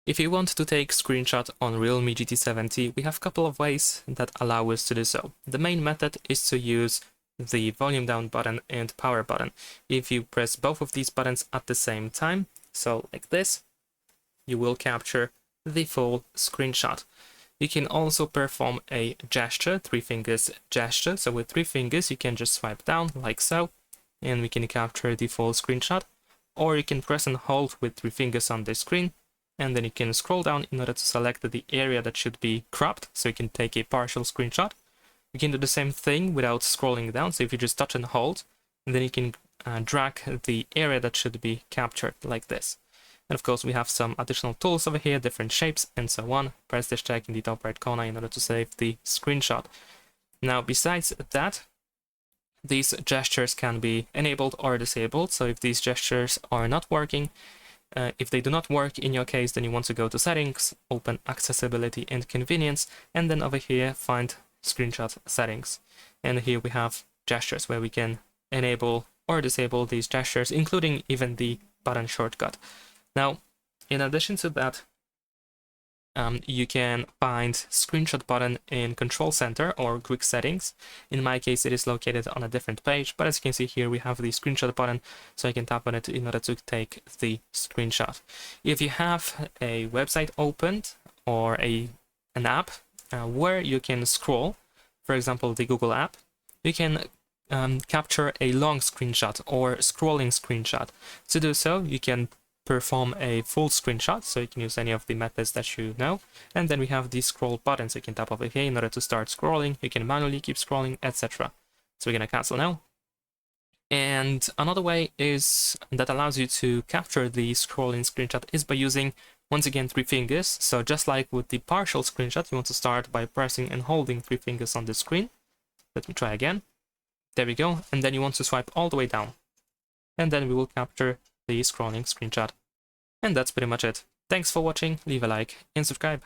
If you want to take screenshot on Realme GT 70, we have a couple of ways that allow us to do so. The main method is to use the volume down button and power button. If you press both of these buttons at the same time, so like this, you will capture the full screenshot. You can also perform a gesture, 3 fingers gesture. So with 3 fingers, you can just swipe down like so, and we can capture the full screenshot. Or you can press and hold with 3 fingers on the screen, and then you can scroll down in order to select the area that should be cropped, so you can take a partial screenshot. You can do the same thing without scrolling down, so if you just touch and hold, and then you can drag the area that should be captured like this. And of course we have some additional tools over here, different shapes and so on. Press this check in the top right corner in order to save the screenshot. Now besides that, these gestures can be enabled or disabled, so if these gestures are not working, if they do not work in your case, then you want to go to settings, open accessibility and convenience, and then over here find screenshot settings. And here we have gestures where we can enable or disable these gestures, including even the button shortcut. Now, in addition to that, you can find screenshot button in control center or quick settings. In my case, it is located on a different page, but as you can see here, we have the screenshot button, so I can tap on it in order to take the screenshot. If you have a website opened or an app where you can scroll, for example, the Google app, you can capture a long screenshot or scrolling screenshot. To do so, you can perform a full screenshot, so you can use any of the methods that you know, and then we have the scroll button, so you can tap over here in order to start scrolling. You can manually keep scrolling, etc. So we're gonna cancel now. And another way is that allows you to capture the scrolling screenshot is by using, once again, 3 fingers. So just like with the partial screenshot, you want to start by pressing and holding 3 fingers on the screen. Let me try again. There we go. And then you want to swipe all the way down, and then we will capture the scrolling screenshot. And that's pretty much it. Thanks for watching, leave a like and subscribe.